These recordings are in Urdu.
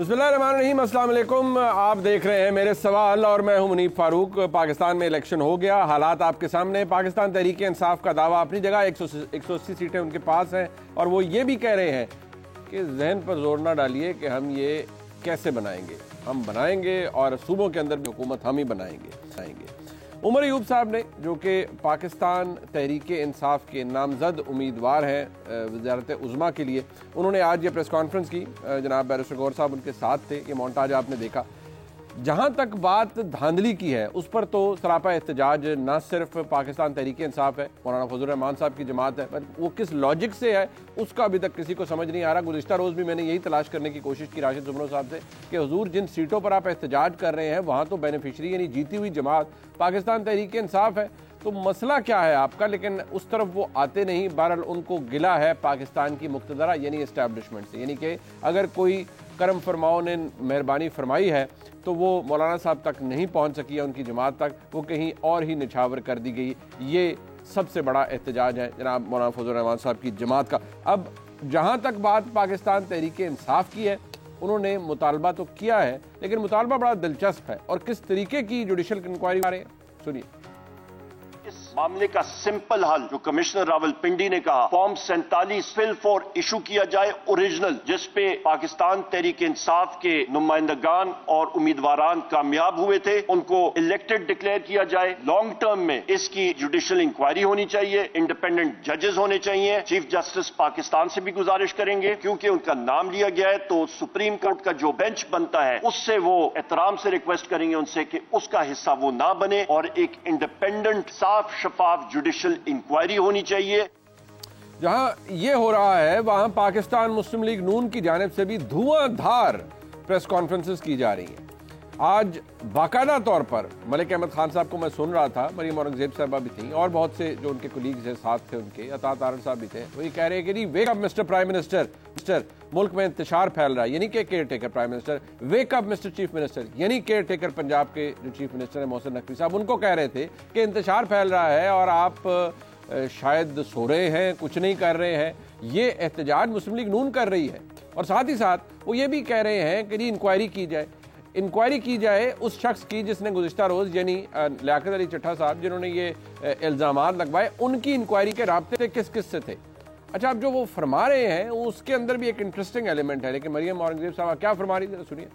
بسم اللہ الرحمن الرحیم، السلام علیکم. آپ دیکھ رہے ہیں میرے سوال اور میں ہوں منیب فاروق. پاکستان میں الیکشن ہو گیا، حالات آپ کے سامنے. پاکستان تحریک انصاف کا دعویٰ اپنی جگہ 180 سیٹیں ان کے پاس ہیں، اور وہ یہ بھی کہہ رہے ہیں کہ ذہن پر زور نہ ڈالیے کہ ہم یہ کیسے بنائیں گے، ہم بنائیں گے اور صوبوں کے اندر بھی حکومت ہم ہی بنائیں گے. عمر ایوب صاحب نے، جو کہ پاکستان تحریک انصاف کے نامزد امیدوار ہیں وزارت عظمیٰ کے لیے، انہوں نے آج یہ پریس کانفرنس کی. جناب بیرسٹر گور صاحب ان کے ساتھ تھے. یہ مونٹاج آپ نے دیکھا. جہاں تک بات دھاندلی کی ہے اس پر تو سراپا احتجاج نہ صرف پاکستان تحریک انصاف ہے، مولانا فضل الرحمان صاحب کی جماعت ہے، وہ کس لاجک سے ہے اس کا ابھی تک کسی کو سمجھ نہیں آ رہا. گزشتہ روز بھی میں نے یہی تلاش کرنے کی کوشش کی راشد زمرو صاحب سے کہ حضور جن سیٹوں پر آپ احتجاج کر رہے ہیں وہاں تو بینیفیشری یعنی جیتی ہوئی جماعت پاکستان تحریک انصاف ہے، تو مسئلہ کیا ہے آپ کا؟ لیکن اس طرف وہ آتے نہیں. بہرحال ان کو گلہ ہے پاکستان کی مقتدرہ یعنی اسٹیبلشمنٹ سے، یعنی کہ اگر کوئی کرم فرماؤں نے مہربانی فرمائی ہے تو وہ مولانا صاحب تک نہیں پہنچ سکی ہے، ان کی جماعت تک، وہ کہیں اور ہی نچھاور کر دی گئی. یہ سب سے بڑا احتجاج ہے جناب مولانا فضل الرحمان صاحب کی جماعت کا. اب جہاں تک بات پاکستان تحریک انصاف کی ہے، انہوں نے مطالبہ تو کیا ہے لیکن مطالبہ بڑا دلچسپ ہے. اور کس طریقے کی جوڈیشل انکوائری آ رہے ہیں سنیے. اس معاملے کا سمپل حل جو کمشنر راول پنڈی نے کہا، فارم 47 فل فور ایشو کیا جائے اوریجنل، جس پہ پاکستان تحریک انصاف کے نمائندگان اور امیدواران کامیاب ہوئے تھے، ان کو الیکٹڈ ڈکلیئر کیا جائے. لانگ ٹرم میں اس کی جوڈیشل انکوائری ہونی چاہیے، انڈیپینڈنٹ ججز ہونے چاہیے. چیف جسٹس پاکستان سے بھی گزارش کریں گے کیونکہ ان کا نام لیا گیا ہے تو سپریم کورٹ کا جو بینچ بنتا ہے اس سے وہ احترام سے ریکویسٹ کریں گے ان سے کہ اس کا حصہ وہ نہ بنے اور ایک انڈیپینڈنٹ صاف شفاف جوڈیشل انکوائری ہونی چاہیے. جہاں یہ ہو رہا ہے وہاں پاکستان مسلم لیگ نون کی جانب سے بھی دھواں دھار پریس کانفرنسز کی جا رہی ہیں. آج باقاعدہ طور پر ملک احمد خان صاحب کو میں سن رہا تھا، مریم اورنگزیب صاحبہ بھی تھیں اور بہت سے جو ان کے کولیگز ہیں ساتھ تھے، ان کے عطا طارق صاحب بھی تھے. وہ یہ کہہ رہے ہیں کہ wake up mister prime minister, ملک میں انتشار پھیل رہا ہے، یعنی کہ caretaker prime minister. Wake up mister chief minister, یعنی کیئر ٹیکر پنجاب کے جو چیف منسٹر ہیں محسن نقوی صاحب، ان کو کہہ رہے تھے کہ انتشار پھیل رہا ہے اور آپ شاید سو رہے ہیں، کچھ نہیں کر رہے ہیں. یہ احتجاج مسلم لیگ نون کر رہی ہے. اور ساتھ ہی ساتھ وہ یہ بھی کہہ رہے ہیں کہ انکوائری کی جائے اس شخص کی جس نے گزشتہ روز یعنی لیاقت علی چٹھا صاحب جنہوں نے یہ الزامات لگوائے، ان کی انکوائری کے رابطے کس کس سے تھے. اچھا، اب جو وہ فرما رہے ہیں اس کے اندر بھی ایک انٹرسٹنگ ایلیمنٹ ہے. لیکن مریم اورنگزیب صاحب کیا فرما رہی تھی سنیے.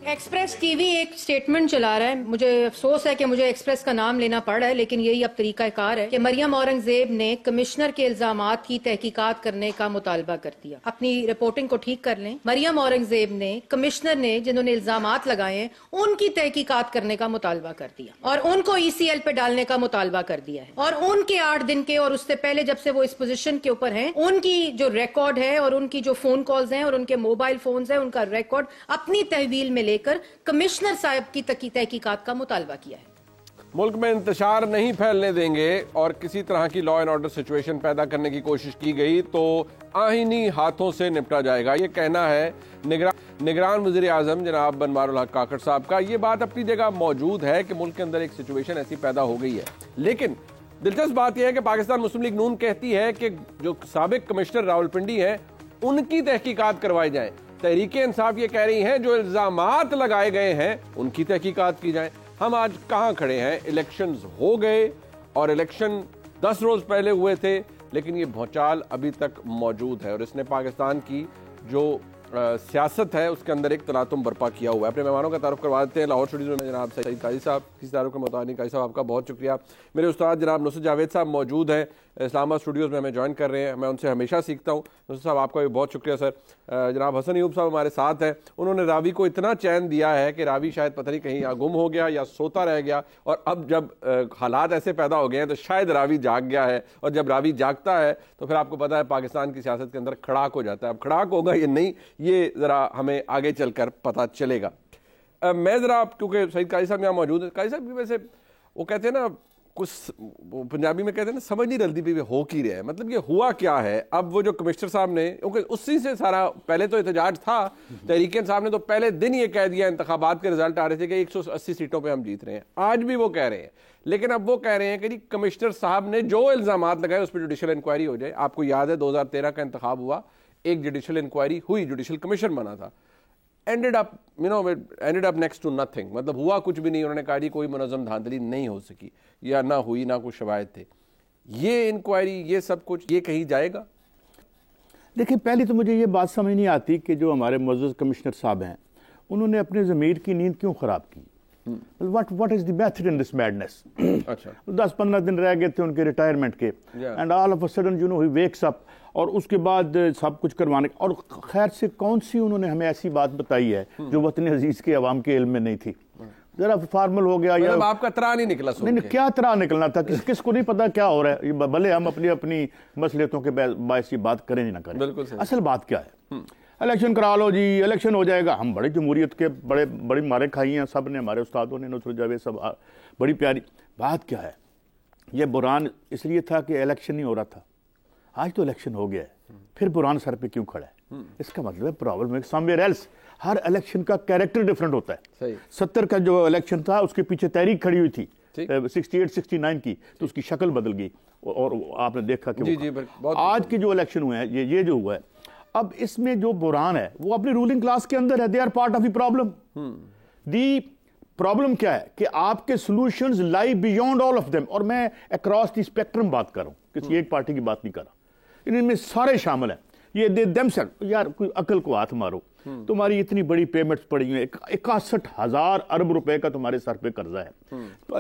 ایکسپریس ٹی وی ایک سٹیٹمنٹ چلا رہا ہے. مجھے افسوس ہے کہ مجھے ایکسپریس کا نام لینا پڑ رہا ہے، لیکن یہی اب طریقہ کار ہے کہ مریم اورنگزیب نے کمشنر کے الزامات کی تحقیقات کرنے کا مطالبہ کر دیا. اپنی رپورٹنگ کو ٹھیک کر لیں. مریم اورنگزیب نے کمشنر نے جنہوں نے الزامات لگائے ہیں ان کی تحقیقات کرنے کا مطالبہ کر دیا اور ان کو ECL پہ ڈالنے کا مطالبہ کر دیا ہے. اور ان کے 8 دن کے اور اس سے پہلے جب سے وہ اس پوزیشن کے اوپر ہیں، ان کی جو ریکارڈ ہے اور ان کی جو فون کالز ہیں اور ان کے موبائل فونز ہیں، ان کا ریکارڈ اپنی تحویل میں لے کر کمشنر صاحب کی تحقیقات کا مطالبہ کیا ہے. ملک میں انتشار نہیں پھیلنے دیں گے اور کسی طرح کی لا اینڈ آرڈر سچویشن پیدا کرنے کی کوشش کی گئی تو آئینی ہاتھوں سے نپٹا جائے گا. یہ کہنا ہے نگران وزیر اعظم جناب بنوار الحق کاکڑ صاحب کا. یہ بات اپنی جگہ موجود ہے کہ ملک کے اندر ایک سچویشن ایسی پیدا ہو گئی ہے. لیکن دلچسپ بات یہ ہے کہ پاکستان مسلم لیگ نون کہتی ہے کہ جو سابق کمشنر راول پنڈی ہیں ان کی تحقیقات کروائی جائیں. تحریک انصاف یہ کہہ رہی ہیں جو الزامات لگائے گئے ہیں ان کی تحقیقات کی جائیں. ہم آج کہاں کھڑے ہیں؟ الیکشنز ہو گئے اور الیکشن 10 روز پہلے ہوئے تھے، لیکن یہ بھونچال ابھی تک موجود ہے اور اس نے پاکستان کی جو سیاست ہے اس کے اندر ایک تلاطم برپا کیا ہوا ہے. اپنے مہمانوں کا تعارف کروا دیتے ہیں. لاہور اسٹوڈیو میں جناب سعید قاضی صاحب، کسی تعارف کے متعلق قاضی صاحب آپ کا بہت شکریہ. میرے استاد جناب نصرت جاوید صاحب موجود ہیں اسلام آباد اسٹوڈیوز میں، ہمیں جوائن کر رہے ہیں. میں ان سے ہمیشہ سیکھتا ہوں. نصرت صاحب آپ کا بھی بہت شکریہ سر. جناب حسن ایوب صاحب ہمارے ساتھ ہیں. انہوں نے راوی کو اتنا چین دیا ہے کہ راوی شاید پتہ نہیں کہیں یا گم ہو گیا یا سوتا رہ گیا، اور اب جب حالات ایسے پیدا ہو گئے ہیں تو شاید راوی جاگ گیا ہے، اور جب راوی جاگتا ہے تو پھر آپ کو پتہ ہے پاکستان کی سیاست کے اندر کھڑاک ہو جاتا ہے. اب کھڑاک ہوگا یا نہیں یہ ذرا ہمیں آگے چل کر پتہ چلے گا. میں ذرا کیونکہ سعید قاضی صاحب یہاں موجود ہیں. قاضی صاحب ویسے وہ کہتے ہیں نا، کچھ پنجابی میں کہتے ہیں نا، سمجھ نہیں رلتی بھی ہو کی رہے ہیں. مطلب یہ ہوا کیا ہے؟ اب وہ جو کمشنر صاحب نے، کیونکہ اسی سے سارا پہلے تو احتجاج تھا، تحریک انصاف نے تو پہلے دن یہ کہہ دیا، انتخابات کے رزلٹ آ رہے تھے کہ 180 سیٹوں پہ ہم جیت رہے ہیں. آج بھی وہ کہہ رہے ہیں، لیکن اب وہ کہہ رہے ہیں کہ کمشنر صاحب نے جو الزامات لگائے اس پہ جوڈیشل انکوائری ہو جائے. آپ کو یاد ہے 2013 کا انتخاب ہوا، ایک جوڈیشل انکوائری ہوئی، جوڈیشل کمیشن بنا تھا. ended up next to nothing. مطلب ہوا کچھ بھی نہیں. انہوں نے کہا جی کوئی منظم دھاندلی نہیں ہو سکی یا نہ ہوئی, نہ کوئی شواہد تھے. یہ انکوائری, یہ سب کچھ, یہ کہیں جائے گا؟ دیکھیں پہلے تو مجھے یہ بات سمجھ نہیں آتی کہ جو ہمارے معزز کمشنر صاحب ہیں انہوں نے اپنے ضمیر کی نیند کیوں خراب کی. What is the method in this madness? 10-15 دن رہ گئے تھے ان کے ریٹائرمنٹ کے, and all of a sudden he wakes up, اور اس کے بعد سب کچھ کروانے. اور خیر سے کون سی انہوں نے ہمیں ایسی بات بتائی ہے جو وطن عزیز کے عوام کے علم میں نہیں تھی؟ ذرا فارمل ہو گیا, یا آپ کا طرح نہیں نکلا. نہیں, کیا طرح نکلنا تھا, کس کو نہیں پتا کیا ہو رہا ہے. بھلے ہم اپنی مصلحتوں کے باعث یہ بات کریں یا نہ کریں, اصل بات کیا ہے. الیکشن کرا لو جی, الیکشن ہو جائے گا. ہم بڑے جمہوریت کے بڑی مارے کھائی ہیں سب نے, ہمارے استادوں نے, نصرت جاوید سب, بڑی پیاری بات. کیا ہے یہ بحران اس لیے تھا کہ الیکشن نہیں ہو رہا تھا. آج تو الیکشن ہو گیا ہے, پھر بحران سر پہ کیوں کھڑا ہے؟ اس کا مطلب ہے پرابلم ہے سم ویئر ایلس. ہر الیکشن کا کیریکٹر ڈفرنٹ ہوتا ہے. 70 کا جو الیکشن تھا اس کے پیچھے تحریک کھڑی ہوئی تھی 68-69 کی, تو اس کی شکل بدل گئی, اور آپ نے دیکھا کہ آج کے جو الیکشن ہوئے ہیں, یہ جو ہوا ہے اب اس میں جو بحران ہے وہ اپنی رولنگ کلاس کے اندر ہے. They are part of the problem. The problem کیا ہے کہ آپ کے سولوشنز لائی بیونڈ آل آف دیم. اور میں اکراس دی اسپیکٹرم بات کر رہا ہوں, کسی ایک پارٹی کی بات نہیں کر رہا. ان میں سارے شامل ہیں. یہ دے دیم سیلف, یار کوئی عقل کو ہاتھ مارو, تمہاری اتنی بڑی پیمنٹس پڑی ہیں, 61,000 ارب روپے کا تمہارے سر پہ قرضہ ہے.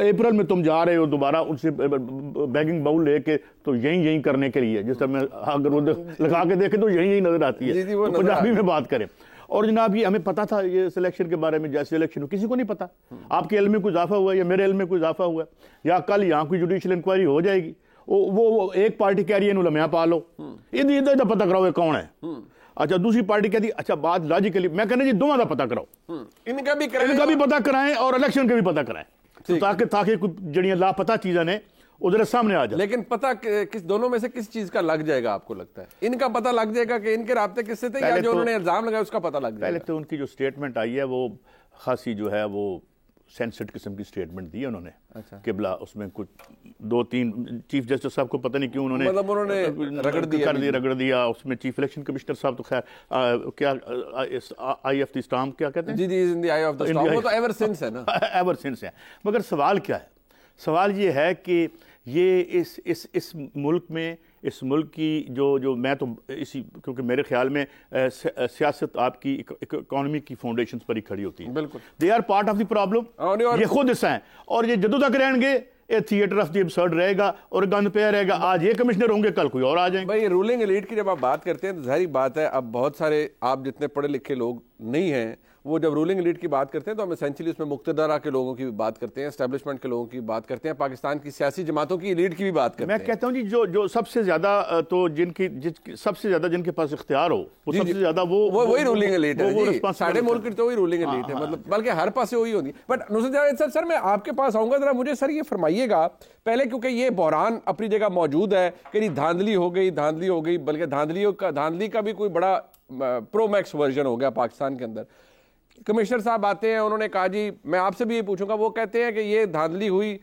اپریل میں تم جا رہے ہو دوبارہ ان سے بیگنگ باؤل لے کے, تو یہی کرنے کے لیے, جس طرح میں اگر وہ لگا کے دیکھیں تو یہی نظر آتی ہے. پنجابی میں بات کریں. اور جناب یہ ہمیں پتا تھا یہ سلیکشن کے بارے میں, جیسے الیکشن کسی کو نہیں پتا. آپ کے علم میں کوئی اضافہ ہوا ہے یا میرے علم میں کوئی اضافہ ہوا ہے, یا کل یہاں کوئی جوڈیشل انکوائری ہو جائے گی, وہ ایک پارٹی کہہ رہی ہے انہوں لمحہ پالو, ادھر پتہ کراؤ یہ کون ہے. اچھا دوسری پارٹی کہتی ہے, اچھا بات لاجیکلی میں کہنا جی دونوں کا پتہ کراؤ, ان کا بھی پتہ کرائیں اور الیکشن کا بھی پتہ کرائیں, تاکہ جڑیاں لاپتہ چیزیں نے ادھر سامنے آ جائے. لیکن پتہ کس دونوں میں سے کس چیز کا لگ جائے گا آپ کو لگتا ہے؟ ان کا پتہ لگ جائے گا کہ ان کے رابطے کس سے تھے, یا جو انہوں نے الزام لگایا اس کا پتہ لگ جائے گا؟ پہلے تو ان کی جو سٹیٹمنٹ آئی ہے وہ خاصی جو ہے وہ سینسٹ قسم کی سٹیٹمنٹ دی ہے انہوں نے. قبلہ اس میں کچھ 2-3 چیف جسٹس صاحب کو پتہ نہیں کیوں انہوں نے رگڑ دیا. اس میں چیف الیکشن کمشنر صاحب تو خیر کیا آئی آف دی اسٹارم کیا کہتے ہیں, جی ان دی آئی آف دی اسٹارم, وہ تو ایور سنس ہے نا, ایور سنس ہے. مگر سوال کیا ہے؟ سوال یہ ہے کہ یہ اس ملک میں, اس ملک کی جو میں تو اسی, کیونکہ میرے خیال میں سیاست آپ کی اکانومی کی فاؤنڈیشنز پر ہی کھڑی ہوتی ہے. بالکل, they are part of the problem. یہ خود حصہ ہیں, اور یہ جدوں تک رہیں گے یہ تھیٹر آف دی ابسرڈ رہے گا اور گند پہ رہے گا. آج یہ کمشنر ہوں گے, کل کوئی اور آ جائیں گے. بھائی رولنگ ایلیٹ کی جب آپ بات کرتے ہیں تو ظاہری بات ہے اب بہت سارے آپ جتنے پڑھے لکھے لوگ نہیں ہیں, وہ جب رولنگ ایلیٹ کی بات کرتے ہیں تو ہم اسینچلی اس میں مقتدرہ کے لوگوں کی بھی بات کرتے ہیں, اسٹیبلشمنٹ کے لوگوں کی بات کرتے ہیں, پاکستان کی سیاسی جماعتوں کی ایلیٹ کی بھی بات کرتے ہیں. میں کہتا ہوں جی جو سب سے زیادہ تو سب سے زیادہ جن کے پاس اختیار ہو وہ سب سے زیادہ وہی رولنگ ایلیٹ ہے. سارے ملک کی تو وہی رولنگ ایلیٹ ہے, مطلب بلکہ ہر پاس سے وہی ہوتی ہے. بٹ نصرت جاوید سر میں آپ کے پاس آؤں گا, ذرا مجھے سر یہ فرمائیے گا پہلے, کیونکہ یہ بحران اپنی جگہ موجود ہے کہ دھاندلی ہو گئی, بلکہ دھاندلی کا بھی کوئی بڑا پرو میکس ورژن ہو گیا پاکستان کے اندر. کمشنر صاحب آتے ہیں, انہوں نے کہا جی میں آپ سے بھی یہ پوچھوں گا, وہ کہتے ہیں کہ یہ دھاندلی ہوئی,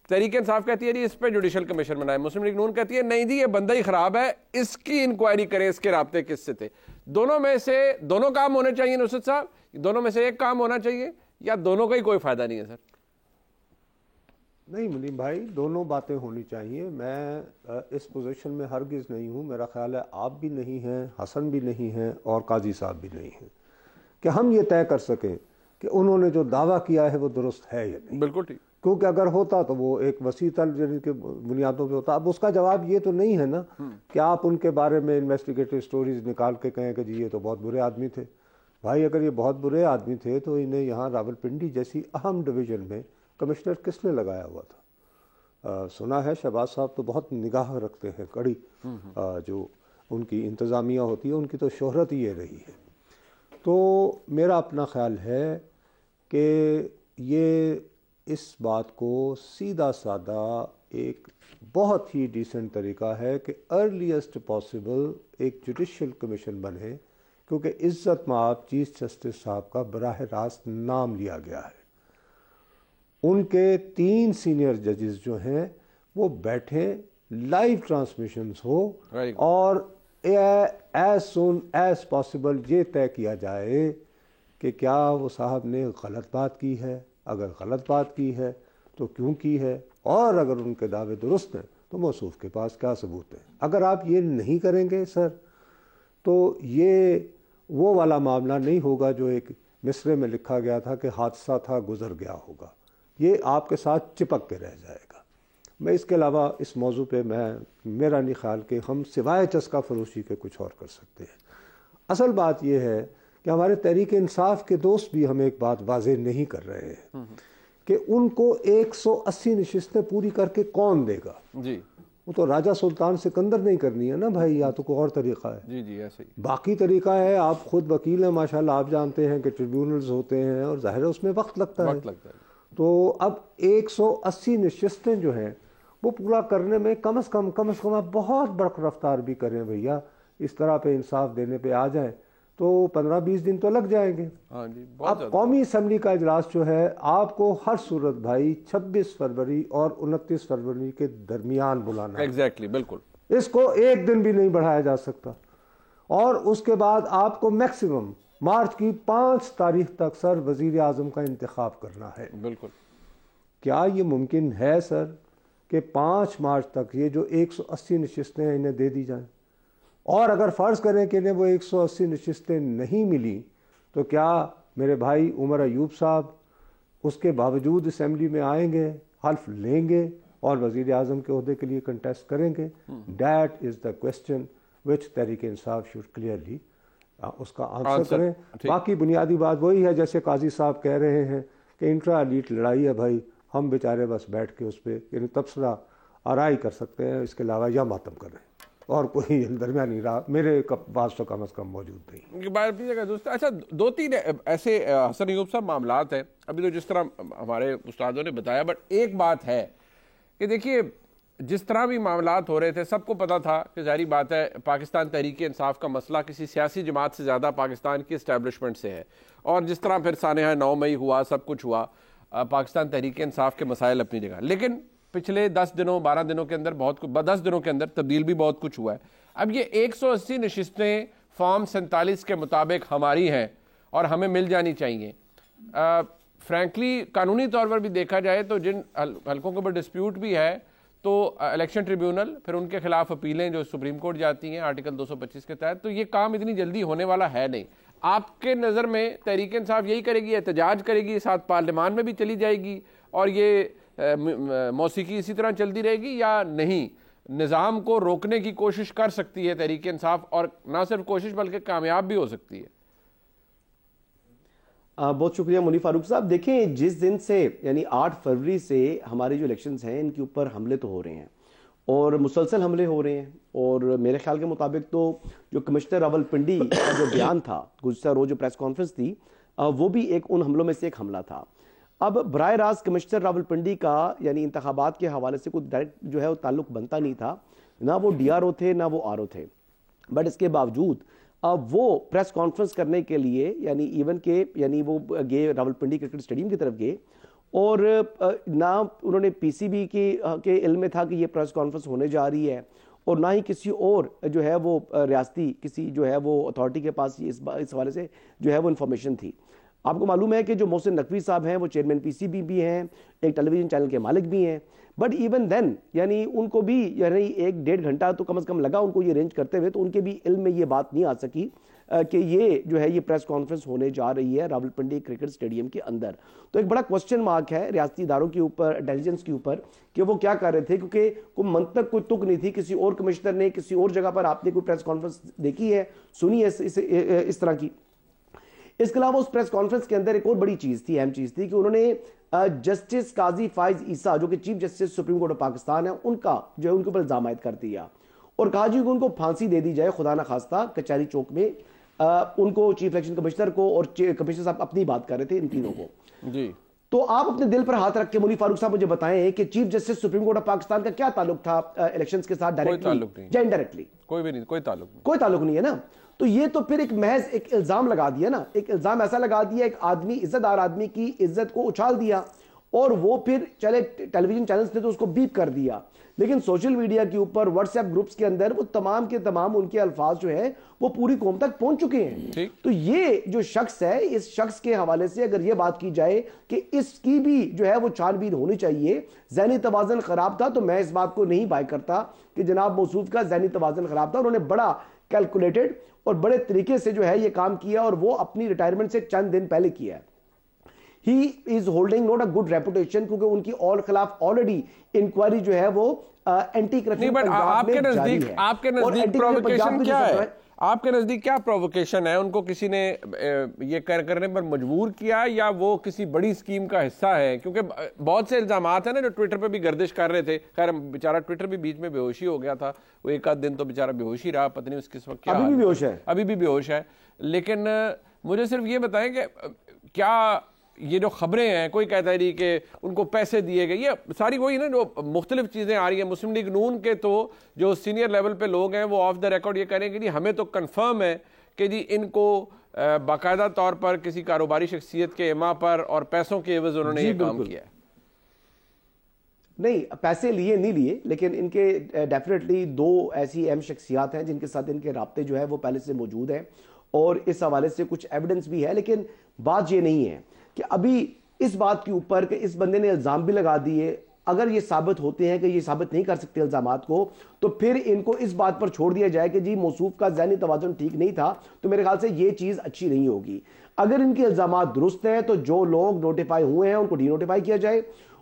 تحریک انصاف کہتی ہے جی اس پہ جوڈیشل کمیشن بنائے, مسلم لیگ نون کہتی ہے نہیں جی یہ بندہ ہی خراب ہے, اس کی انکوائری کریں, اس کے رابطے کس سے تھے. دونوں میں سے دونوں کام ہونے چاہیے نصرت صاحب, دونوں میں سے ایک کام ہونا چاہیے, یا دونوں کا ہی کوئی فائدہ نہیں ہے سر؟ نہیں منیم بھائی, دونوں باتیں ہونی چاہیے. میں اس پوزیشن میں ہرگز نہیں ہوں, میرا خیال ہے آپ بھی نہیں ہیں, حسن بھی نہیں ہیں, اور قاضی صاحب بھی نہیں ہیں, کہ ہم یہ طے کر سکیں کہ انہوں نے جو دعویٰ کیا ہے وہ درست ہے یا نہیں. بالکل ٹھیک, کیونکہ اگر ہوتا تو وہ ایک وسیع تر جن کے بنیادوں پہ ہوتا. اب اس کا جواب یہ تو نہیں ہے نا کہ آپ ان کے بارے میں انویسٹیگیٹو سٹوریز نکال کے کہیں کہ جی یہ تو بہت برے آدمی تھے. بھائی اگر یہ بہت برے آدمی تھے تو انہیں یہاں راولپنڈی جیسی اہم ڈویژن میں کمشنر کس نے لگایا ہوا تھا؟ سنا ہے شہباز صاحب تو بہت نگاہ رکھتے ہیں کڑی, جو ان کی انتظامیہ ہوتی ہے ان کی تو شہرت ہی یہ رہی ہے. تو میرا اپنا خیال ہے کہ یہ اس بات کو سیدھا سادہ ایک بہت ہی ڈیسنٹ طریقہ ہے کہ ارلیسٹ پاسبل ایک جوڈیشل کمیشن بنے, کیونکہ عزت مآب چیف جسٹس صاحب کا براہ راست نام لیا گیا ہے. ان کے 3 سینئر ججز جو ہیں وہ بیٹھیں, لائیو ٹرانسمیشنز ہو, اور ایز سون ایز پاسبل یہ طے کیا جائے کہ کیا وہ صاحب نے غلط بات کی ہے، اگر غلط بات کی ہے تو کیوں کی ہے، اور اگر ان کے دعوے درست ہیں تو موصوف کے پاس کیا ثبوت ہے۔ اگر آپ یہ نہیں کریں گے سر تو یہ وہ والا معاملہ نہیں ہوگا جو ایک مصرے میں لکھا گیا تھا کہ حادثہ تھا گزر گیا ہوگا، یہ آپ کے ساتھ چپک کے رہ جائے گا۔ میں اس کے علاوہ اس موضوع پہ میرا نہیں خیال کہ ہم سوائے چسکا فروشی کے کچھ اور کر سکتے ہیں۔ اصل بات یہ ہے کہ ہمارے تحریک انصاف کے دوست بھی ہمیں ایک بات واضح نہیں کر رہے ہیں کہ ان کو 180 نشستیں پوری کر کے کون دے گا۔ جی وہ تو راجہ سلطان سکندر نہیں کرنی ہے نا بھائی، یا تو کوئی اور طریقہ ہے۔ جی جی ایسے ہی باقی طریقہ ہے، آپ خود وکیل ہیں ماشاءاللہ، آپ جانتے ہیں کہ ٹریبیونلز ہوتے ہیں اور ظاہر ہے اس میں وقت لگتا ہے۔ تو اب 180 نشستیں جو ہیں وہ پورا کرنے میں کم از کم آپ بہت برق رفتار بھی کریں بھیا، اس طرح پہ انصاف دینے پہ آ جائیں تو 15-20 دن تو لگ جائیں گے۔ اب قومی اسمبلی کا اجلاس جو ہے آپ کو ہر صورت بھائی 26 فروری اور 29 فروری کے درمیان بلانا ہے۔ ایگزیکٹلی، بالکل، اس کو ایک دن بھی نہیں بڑھایا جا سکتا، اور اس کے بعد آپ کو میکسیمم مارچ کی 5 تاریخ تک سر وزیر اعظم کا انتخاب کرنا ہے۔ بالکل۔ کیا یہ ممکن ہے سر کہ 5 مارچ تک یہ جو 180 نشستیں ہیں انہیں دے دی جائیں؟ اور اگر فرض کریں کہ انہیں وہ 180 نشستیں نہیں ملی تو کیا میرے بھائی عمر ایوب صاحب اس کے باوجود اسمبلی میں آئیں گے، حلف لیں گے اور وزیر اعظم کے عہدے کے لیے کنٹیسٹ کریں گے؟ That is the question which Tehreek Insaf should clearly اس کا آنسر کریں۔ باقی بنیادی بات وہی ہے جیسے قاضی صاحب کہہ رہے ہیں کہ انٹرا ایلیٹ لڑائی ہے بھائی، ہم بیچارے بس بیٹھ کے اس پہ یعنی تبصرہ آرائی کر سکتے ہیں، اس کے علاوہ یا ماتم کریں، اور کوئی درمیانی راہ میرے پاس تو کم از کم موجود نہیں۔ اچھا، 2-3 ایسے حسن ایوب صاحب معاملات ہیں ابھی تو جس طرح ہمارے استادوں نے بتایا، بٹ ایک بات ہے کہ دیکھیے جس طرح بھی معاملات ہو رہے تھے سب کو پتا تھا کہ ظاہری بات ہے پاکستان تحریک انصاف کا مسئلہ کسی سیاسی جماعت سے زیادہ پاکستان کی اسٹیبلشمنٹ سے ہے، اور جس طرح پھر سانحہ 9 مئی ہوا، سب کچھ ہوا، پاکستان تحریک انصاف کے مسائل اپنی جگہ، لیکن پچھلے 10 دنوں 12 دنوں کے اندر 10 دنوں کے اندر تبدیل بھی بہت کچھ ہوا ہے۔ اب یہ 180 نشستیں فارم 47 کے مطابق ہماری ہیں اور ہمیں مل جانی چاہیے۔ فرینکلی قانونی طور پر بھی دیکھا جائے تو جن حلقوں کے اوپر ڈسپیوٹ بھی ہے تو الیکشن ٹریبیونل، پھر ان کے خلاف اپیلیں جو سپریم کورٹ جاتی ہیں آرٹیکل 225 کے تحت، تو یہ کام اتنی جلدی ہونے والا ہے نہیں۔ آپ کے نظر میں تحریک انصاف یہی کرے گی، احتجاج کرے گی، ساتھ پارلیمان میں بھی چلی جائے گی اور یہ موسیقی اسی طرح چلتی رہے گی، یا نہیں نظام کو روکنے کی کوشش کر سکتی ہے تحریک انصاف، اور نہ صرف کوشش بلکہ کامیاب بھی ہو سکتی ہے؟ بہت شکریہ منی فاروق صاحب۔ دیکھیں جس دن سے یعنی 8 فروری سے ہمارے جو الیکشنز ہیں ان کے اوپر حملے تو ہو رہے ہیں اور مسلسل حملے ہو رہے ہیں، اور میرے خیال کے مطابق تو جو کمشنر راول پنڈی کا جو بیان تھا گزشتہ روز جو پریس کانفرنس تھی وہ بھی ایک ان حملوں میں سے ایک حملہ تھا۔ اب براہ راست کمشنر راول پنڈی کا یعنی انتخابات کے حوالے سے کوئی ڈائریکٹ جو ہے وہ تعلق بنتا نہیں تھا، نہ وہ ڈی آر او تھے نہ وہ آر او تھے، بٹ اس کے باوجود وہ پریس کانفرنس کرنے کے لیے یعنی ایون کہ یعنی وہ گئے راول پنڈی کرکٹ اسٹیڈیم کی طرف گئے، اور نہ انہوں نے پی سی بی کے علم میں تھا کہ یہ پریس کانفرنس ہونے جا رہی ہے، اور نہ ہی کسی اور جو ہے وہ ریاستی کسی جو ہے وہ اتھارٹی کے پاس اس حوالے سے جو ہے وہ انفارمیشن تھی۔ آپ کو معلوم ہے کہ جو محسن نقوی صاحب ہیں وہ چیئرمین پی سی بی بھی ہیں، ایک ٹیلی ویژن چینل کے مالک بھی ہیں، بٹ ایون دین یعنی ان کو بھی یعنی 1-1.5 گھنٹہ تو کم از کم لگا ان کو یہ ارینج کرتے ہوئے، تو ان کے بھی علم میں یہ بات نہیں آ سکی کہ یہ جو ہے یہ پریس کانفرنس ہونے جا رہی ہے راول پنڈی کرکٹ اسٹیڈیم کے اندر۔ تو ایک بڑا کوسچن مارک ہے ریاستی اداروں کے اوپر، انٹیلیجنس کے اوپر، کہ وہ کیا کر رہے تھے، کیونکہ کوئی منطق کوئی تک نہیں تھی۔ کسی اور کمشنر نے کسی اور جگہ پر آپ نے کوئی پریس کانفرنس دیکھی ہے، سنی ہے اس طرح کی؟ اس کے علاوہ اس پریس کانفرنس کے اندر ایک اور بڑی چیز تھی، اہم چیز تھی، کہ انہوں نے جسٹس قاضی فائز عیسیٰ جو کہ chief justice supreme court of Pakistan ہے ان کا جو ہے ان کے اوپر الزام عائد کر دیا، اور کہا جی کہ ان کو پھانسی دے دی جائے خدا نہ خواستہ کچہری چوک میں۔ ان کو چیف الیکشن کمشنر کو اور کمشنر صاحب اپنی بات کر رہے تھے ان تینوں کو۔ جی تو آپ اپنے دل پر ہاتھ رکھ کے منی فاروق صاحب مجھے بتائیں کہ chief justice supreme court of Pakistan کا کیا تعلق تھا الیکشنز کے ساتھ، ڈائریکٹلی یا انڈائریکٹلی؟ کوئی بھی نہیں، کوئی تعلق نہیں ہے نا۔ تو یہ تو پھر ایک محض ایک الزام لگا دیا نا، ایک الزام ایسا لگا دیا، ایک آدمی عزت دار آدمی کی عزت کو اچھال دیا، اور وہ پھر چلے ٹیلی ویژن چینلز نے تو اس کو بیپ کر دیا، لیکن سوشل میڈیا کے اوپر واٹس ایپ گروپس کے اندر وہ تمام کے تمام ان کے الفاظ جو ہیں وہ پوری قوم تک پہنچ چکے ہیں. تو یہ جو شخص ہے، اس شخص کے حوالے سے اگر یہ بات کی جائے کہ اس کی بھی جو ہے وہ چھان بین ہونی چاہیے، ذہنی توازن خراب تھا، تو میں اس بات کو نہیں بائی کرتا کہ جناب موصوف کا ذہنی توازن خراب تھا. انہوں نے بڑا کیلکولیٹڈ اور بڑے طریقے سے جو ہے یہ کام کیا، اور وہ اپنی ریٹائرمنٹ سے چند دن پہلے کیا ہے. He is holding not a good reputation کیونکہ ان کی اور خلاف آلریڈی انکوائری جو ہے وہ اینٹی کرپشن. نہیں، بٹ آپ کے نزدیک پرووکیشن کیا ہے؟ آپ کے نزدیک کیا پرووکیشن ہے؟ ان کو کسی نے یہ کرنے پر مجبور کیا یا وہ کسی بڑی اسکیم کا حصہ ہے؟ کیونکہ بہت سے الزامات ہیں نا جو ٹویٹر پہ بھی گردش کر رہے تھے. خیر بیچارہ ٹویٹر بھی بیچ میں بے ہوشی ہو گیا تھا، وہ ایک آدھ دن تو بیچارہ بے ہوشی رہا، پتہ نہیں اس کے وقت کیا ابھی بھی بے ہوش ہے، ابھی بھی بے ہوش ہے. لیکن مجھے صرف یہ بتائیں کہ کیا یہ جو خبریں ہیں، کوئی کہتا ہے نہیں کہ ان کو پیسے دیے گئے، یہ ساری وہی نا جو مختلف چیزیں آ رہی ہیں. مسلم لیگ نون کے تو جو سینئر لیول پہ لوگ ہیں وہ آف دا ریکارڈ یہ کہہ رہے ہیں کہ جی ہمیں تو کنفرم ہے کہ جی ان کو باقاعدہ طور پر کسی کاروباری شخصیت کے اما پر اور پیسوں کے عوض انہوں نے یہ کام کیا ہے. نہیں، پیسے لیے نہیں لیے، لیکن ان کے ڈیفینیٹلی دو ایسی اہم شخصیات ہیں جن کے ساتھ ان کے رابطے جو ہے وہ پہلے سے موجود ہیں، اور اس حوالے سے کچھ ایویڈنس بھی ہے. لیکن بات یہ نہیں ہے کہ ابھی اس بات کے اوپر کہ اس بندے نے الزام بھی لگا دیے، اگر یہ ثابت ہوتے ہیں کہ یہ ثابت نہیں کر سکتے الزامات کو، تو پھر ان کو اس بات پر چھوڑ دیا جائے کہ جی موصوف کا ذہنی توازن ٹھیک نہیں تھا، تو میرے خیال سے یہ چیز اچھی نہیں ہوگی. اگر ان کے الزامات درست ہیں تو جو لوگ نوٹیفائی ہوئے ہیں ان کو ڈی نوٹیفائی کیا جائے،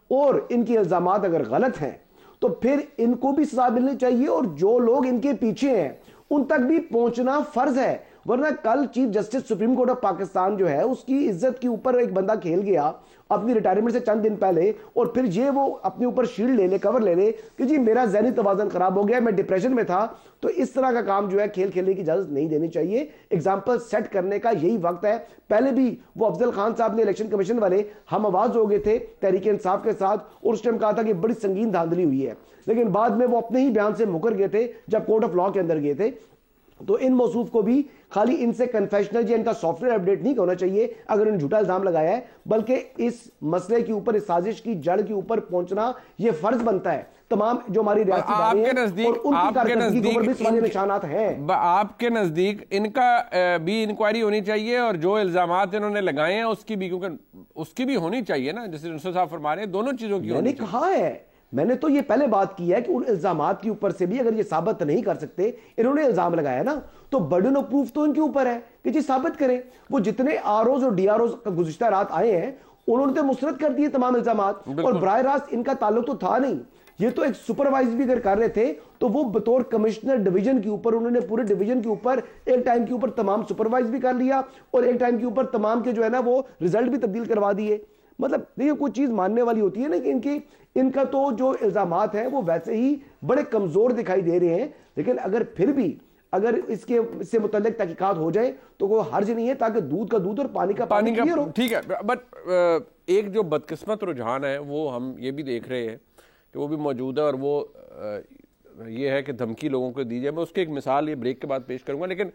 اور ان کے الزامات اگر غلط ہیں تو پھر ان کو بھی سزا ملنی چاہیے، اور جو لوگ ان کے پیچھے ہیں ان تک بھی پہنچنا فرض ہے. ورنہ کل chief justice supreme court of Pakistan جو ہے اس کی عزت کے اوپر ایک بندہ کھیل گیا اپنی ریٹائرمنٹ سے چند دن پہلے، اور پھر یہ وہ اپنے اوپر شیلڈ لے لے، کور لے لے کہ جی میرا ذہنی توازن خراب ہو گیا، میں ڈپریشن میں تھا. تو اس طرح کا کام جو ہے کھیل کھیلنے کی اجازت نہیں دینی چاہیے. ایگزامپل سیٹ کرنے کا یہی وقت ہے. پہلے بھی وہ افضل خان صاحب نے الیکشن کمیشن والے ہم آواز ہو گئے تھے تحریک انصاف کے ساتھ، اور اس ٹائم کہا تھا کہ بڑی سنگین دھاندلی ہوئی ہے، لیکن بعد میں وہ اپنے ہی بیان سے مکر گئے تھے جب کورٹ آف لا کے اندر گئے تھے. تو ان موصوف کو بھی خالی ان سے کنفیشنل یا ان کا سافٹ ویئر اپڈیٹ نہیں ہونا چاہیے اگر انہوں نے جھوٹا الزام لگایا ہے، بلکہ اس مسئلے کے اوپر، اس سازش کی جڑ کے اوپر پہنچنا یہ فرض بنتا ہے. تمام جو ہماری ریاستی ادارے ہیں اور ان کی کارکردگی کے اوپر بھی سوال نشانات ہیں. آپ کے نزدیک ان کا بھی انکوائری ہونی چاہیے، اور جو الزامات انہوں نے لگائے ہیں اس کی بھی، کیونکہ اس کی بھی ہونی چاہیے نا، جیسے نصر صاحب فرما رہے ہیں دونوں چیزوں کی. میں نے کہا ہے، میں نے تو یہ پہلے بات کی ہے کہ ان الزامات کے اوپر سے بھی اگر یہ ثابت نہیں کر سکتے، انہوں نے الزام لگایا نا، تو برڈن آف پروف تو ان کے اوپر ہے کہ جی ثابت کریں. وہ جتنے آر اوز اور ڈی آر اوز کا گزشتہ رات آئے ہیں انہوں نے تو مسترد کر دیے تمام الزامات، اور براہ راست ان کا تعلق تو تھا نہیں. یہ تو ایک سپروائز بھی اگر کر رہے تھے تو وہ بطور کمشنر ڈویژن کے اوپر انہوں نے پورے ڈویژن کے اوپر ایک ٹائم کے اوپر تمام سپروائز بھی کر لیا، اور ایک ٹائم کے اوپر تمام کے جو ہے نا وہ ریزلٹ بھی تبدیل کروا دیے. مطلب دیکھیں کوئی چیز ماننے والی ہوتی ہے نا کہ ان کا تو جو الزامات ہیں وہ ویسے ہی بڑے کمزور دکھائی دے رہے ہیں، لیکن اگر پھر بھی اگر اس سے متعلق تحقیقات ہو جائے تو کوئی حرج نہیں ہے، تاکہ دودھ کا دودھ اور پانی کا پانی کلیئر ہو. ٹھیک ہے، بٹ ایک جو بدقسمت رجحان ہے وہ ہم یہ بھی دیکھ رہے ہیں کہ وہ بھی موجود ہے، اور وہ یہ ہے کہ دھمکی لوگوں کو دی جائے. میں اس کی ایک مثال یہ بریک کے بعد پیش کروں گا، لیکن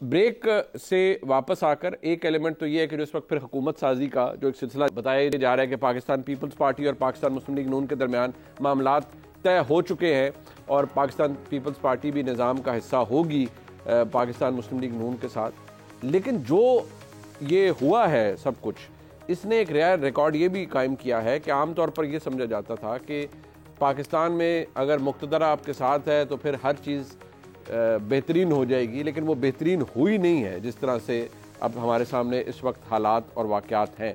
بریک سے واپس آ کر ایک ایلیمنٹ تو یہ ہے کہ جو اس وقت پھر حکومت سازی کا جو ایک سلسلہ بتایا جا رہا ہے کہ پاکستان پیپلز پارٹی اور پاکستان مسلم لیگ نون کے درمیان معاملات طے ہو چکے ہیں، اور پاکستان پیپلز پارٹی بھی نظام کا حصہ ہوگی پاکستان مسلم لیگ نون کے ساتھ. لیکن جو یہ ہوا ہے سب کچھ، اس نے ایک ریکارڈ یہ بھی قائم کیا ہے کہ عام طور پر یہ سمجھا جاتا تھا کہ پاکستان میں اگر مقتدرہ آپ کے ساتھ ہے تو پھر ہر چیز بہترین ہو جائے گی، لیکن وہ بہترین ہوئی نہیں ہے جس طرح سے اب ہمارے سامنے اس وقت حالات اور واقعات ہیں.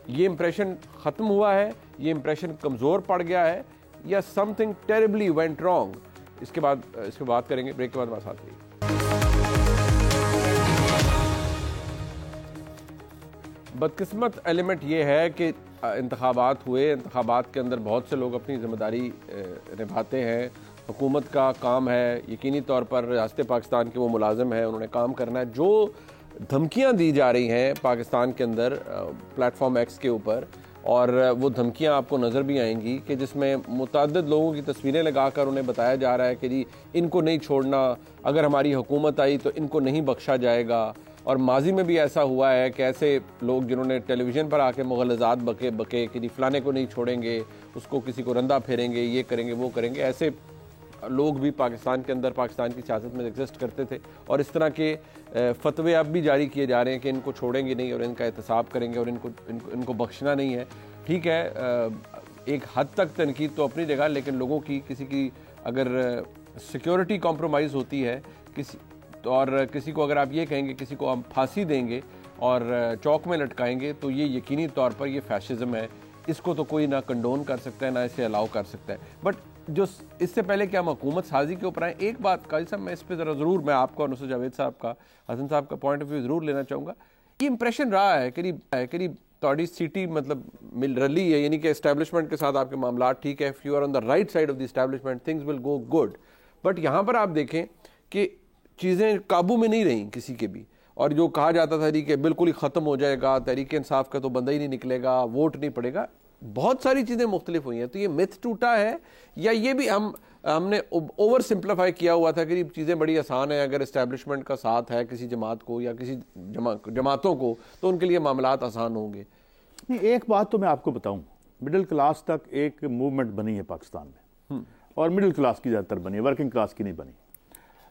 یہ امپریشن ختم ہوا ہے، یہ امپریشن کمزور پڑ گیا ہے، یا سم تھنگ ٹیریبلی وینٹ رانگ؟ اس کے بات کریں گے بریک کے بعد. ہمارے ساتھ رہیے. بدقسمت ایلیمنٹ یہ ہے کہ انتخابات ہوئے، انتخابات کے اندر بہت سے لوگ اپنی ذمہ داری نبھاتے ہیں. حکومت کا کام ہے یقینی طور پر، ریاست پاکستان کے وہ ملازم ہیں، انہوں نے کام کرنا ہے. جو دھمکیاں دی جا رہی ہیں پاکستان کے اندر پلیٹ فارم ایکس کے اوپر، اور وہ دھمکیاں آپ کو نظر بھی آئیں گی کہ جس میں متعدد لوگوں کی تصویریں لگا کر انہیں بتایا جا رہا ہے کہ جی ان کو نہیں چھوڑنا، اگر ہماری حکومت آئی تو ان کو نہیں بخشا جائے گا، اور ماضی میں بھی ایسا ہوا ہے کہ ایسے لوگ جنہوں نے ٹیلی ویژن پر آ کے مغلظات بکے کہ فلانے کو نہیں چھوڑیں گے, اس کو کسی کو رندہ پھیریں گے, یہ کریں گے وہ کریں گے, ایسے لوگ بھی پاکستان کے اندر پاکستان کی سیاست میں ایگزسٹ کرتے تھے. اور اس طرح کے فتوے اب بھی جاری کیے جا رہے ہیں کہ ان کو چھوڑیں گے نہیں اور ان کا احتساب کریں گے اور ان کو بخشنا نہیں ہے. ٹھیک ہے, ایک حد تک تنقید تو اپنی جگہ, لیکن لوگوں کی کسی کی اگر سیکیورٹی کمپرومائز ہوتی ہے اور کسی کو اگر آپ یہ کہیں گے کسی کو ہم پھانسی دیں گے اور چوک میں لٹکائیں گے تو یہ یقینی طور پر یہ فیشزم ہے. اس کو تو کوئی نہ کنڈون کر سکتا ہے نہ اسے الاؤ کر سکتا ہے. بٹ جو اس سے پہلے کہ ہم حکومت سازی کے اوپر آئیں, ایک بات قاضی صاحب میں اس پہ ضرور میں آپ کو نصرت جاوید صاحب کا, حسن صاحب کا پوائنٹ آف ویو ضرور لینا چاہوں گا. یہ امپریشن رہا ہے قریب تھوڑی سٹی مطلب مل رلی ہے, یعنی کہ اسٹیبلشمنٹ کے ساتھ آپ کے معاملات ٹھیک ہے, if you are on the right side of the establishment things will go good. But یہاں پر آپ دیکھیں کہ چیزیں قابو میں نہیں رہیں کسی کے بھی, اور جو کہا جاتا تھا کہ بالکل ہی ختم ہو جائے گا, تحریک انصاف کا تو بندہ ہی نہیں نکلے گا, ووٹ نہیں پڑے گا, بہت ساری چیزیں مختلف ہوئی ہیں. تو یہ متھ ٹوٹا ہے یا یہ بھی ہم نے اوور سمپلیفائی کیا ہوا تھا کہ چیزیں بڑی آسان ہیں, اگر اسٹیبلشمنٹ کا ساتھ ہے کسی جماعت کو یا کسی جماعتوں کو تو ان کے لیے معاملات آسان ہوں گے. نہیں, ایک بات تو میں آپ کو بتاؤں, مڈل کلاس تک ایک موومنٹ بنی ہے پاکستان میں, اور مڈل کلاس کی زیادہ تر بنی ہے, ورکنگ کلاس کی نہیں بنی,